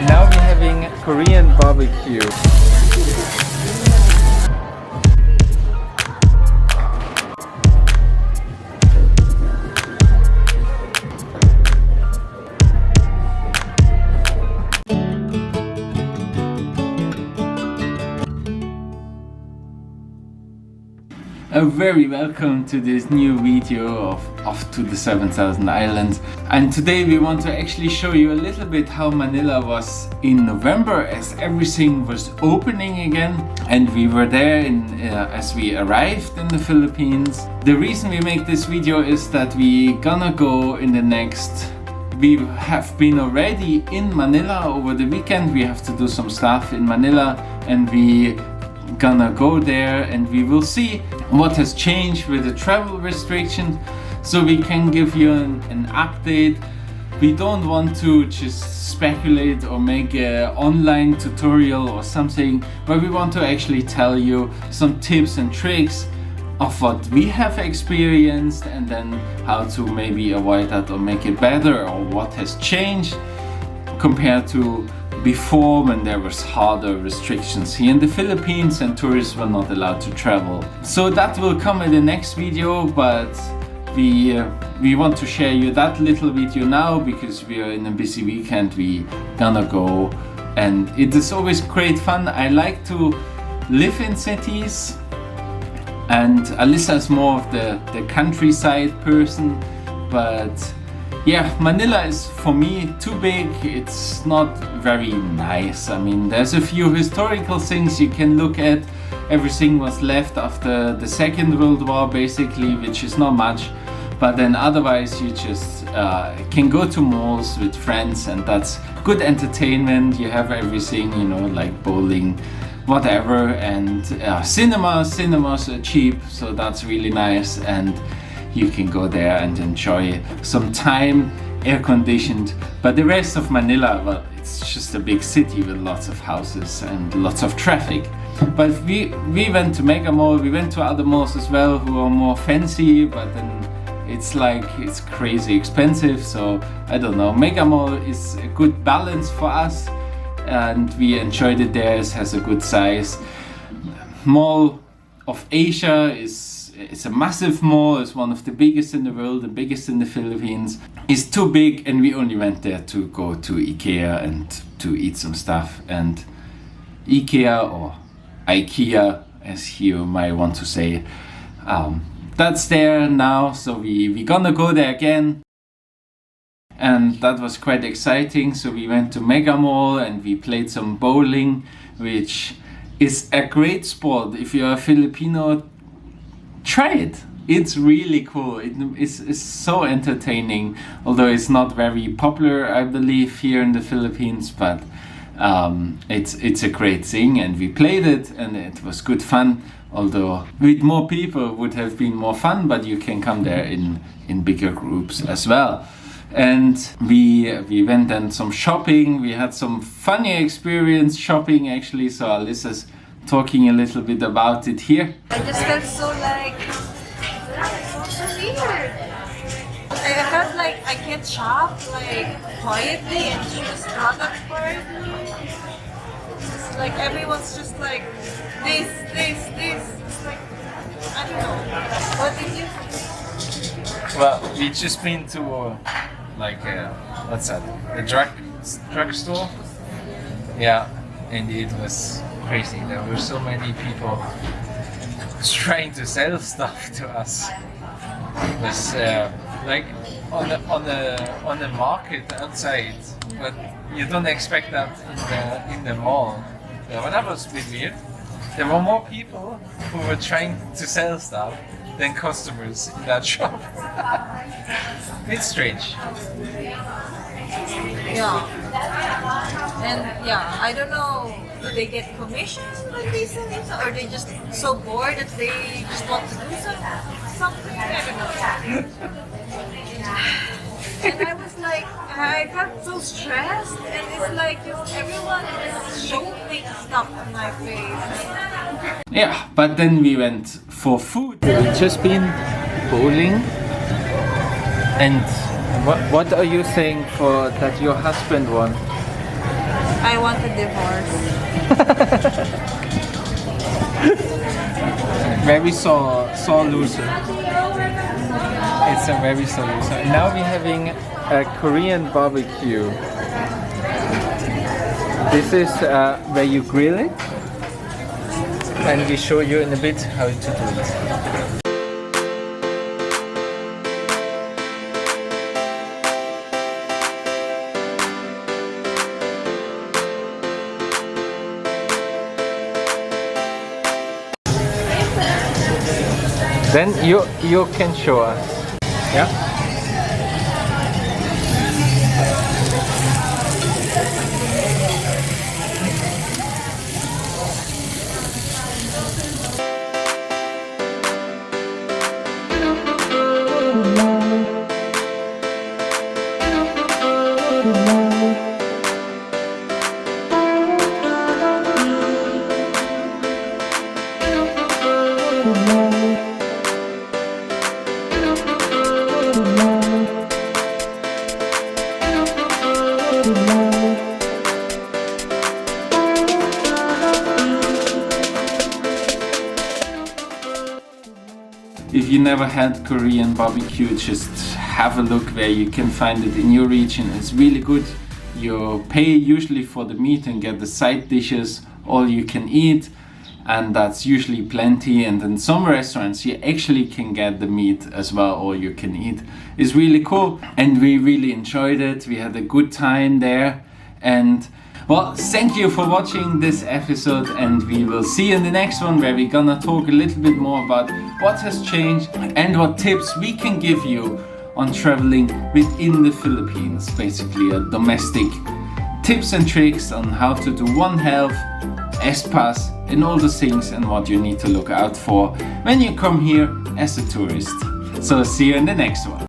Now we're having Korean barbecue. A very welcome to this new video of Off to the 7,000 Islands, and today we want to actually show you a little bit how Manila was in November as everything was opening again, and we were there as we arrived in the Philippines. The reason we make this video is that we gonna go in the next. We have been already in Manila over the weekend. We have to do some stuff in Manila, and we gonna go there and we will see what has changed with the travel restrictions, so we can give you an update. We don't want to just speculate or make an online tutorial or something, but we want to actually tell you some tips and tricks of what we have experienced, and then how to maybe avoid that or make it better, or what has changed compared to before, when there was harder restrictions here in the Philippines and tourists were not allowed to travel. So that will come in the next video, but we want to share you that little video now because we are in a busy weekend. We gonna go, and it is always great fun. I like to live in cities, and Alyssa is more of the countryside person, but yeah, Manila is for me too big. It's not very nice. I mean, there's a few historical things you can look at. Everything was left after the Second World War basically, which is not much. But then otherwise you just can go to malls with friends, and that's good entertainment. You have everything, you know, like bowling, whatever, and cinemas are cheap, so that's really nice, and you can go there and enjoy some time, air conditioned. But the rest of Manila, well, it's just a big city with lots of houses and lots of traffic. But we went to Mega Mall, we went to other malls as well who are more fancy, but then it's crazy expensive, so I don't know. Mega Mall is a good balance for us, and we enjoyed it there. It has a good size. Mall of Asia it's a massive mall. It's one of the biggest in the world, the biggest in the Philippines. It's too big, and we only went there to go to Ikea and to eat some stuff. And Ikea, or Ikea as you might want to say, that's there now, so we gonna go there again. And that was quite exciting. So we went to Mega Mall and we played some bowling, which is a great sport. If you're a Filipino, try it. It's really cool. It's so entertaining, although it's not very popular, I believe, here in the Philippines, but it's a great thing, and we played it and it was good fun. Although with more people would have been more fun, but you can come there in bigger groups as well. And we went and some shopping. We had some funny experience shopping actually, so Alyssa's talking a little bit about it here. I just felt so weird. I felt like I can't shop quietly and choose products for it. It's like everyone's just like this. It's like, I don't know. What did you think? Well, we just been to what's that? A drugstore. Yeah, and it was crazy. There were so many people trying to sell stuff to us. It was like on the market outside, but you don't expect that in the mall. When I was a bit weird, there were more people who were trying to sell stuff than customers in that shop. It's strange. Yeah. And yeah, I don't know, do they get commission when they sell it, or they just so bored that they just want to do something? I don't know. And I was like, I got so stressed, and it's like everyone is showing stuff on my face. Yeah, but then we went for food. We've just been bowling. And what are you saying for that your husband won? I want a divorce. Very sore loser. It's a very sore loser. Now we're having a Korean barbecue. This is where you grill it, and we show you in a bit how to do it. Then you can show us. Yeah. If you never had Korean barbecue, just have a look where you can find it in your region. It's really good. You pay usually for the meat and get the side dishes, all you can eat, and that's usually plenty. And in some restaurants you actually can get the meat as well, all you can eat. It's really cool, and we really enjoyed it. We had a good time there, and well, thank you for watching this episode, and we will see you in the next one, where we're gonna talk a little bit more about what has changed and what tips we can give you on traveling within the Philippines. Basically a domestic tips and tricks on how to do One Health, S-Pass, and all the things, and what you need to look out for when you come here as a tourist. So see you in the next one.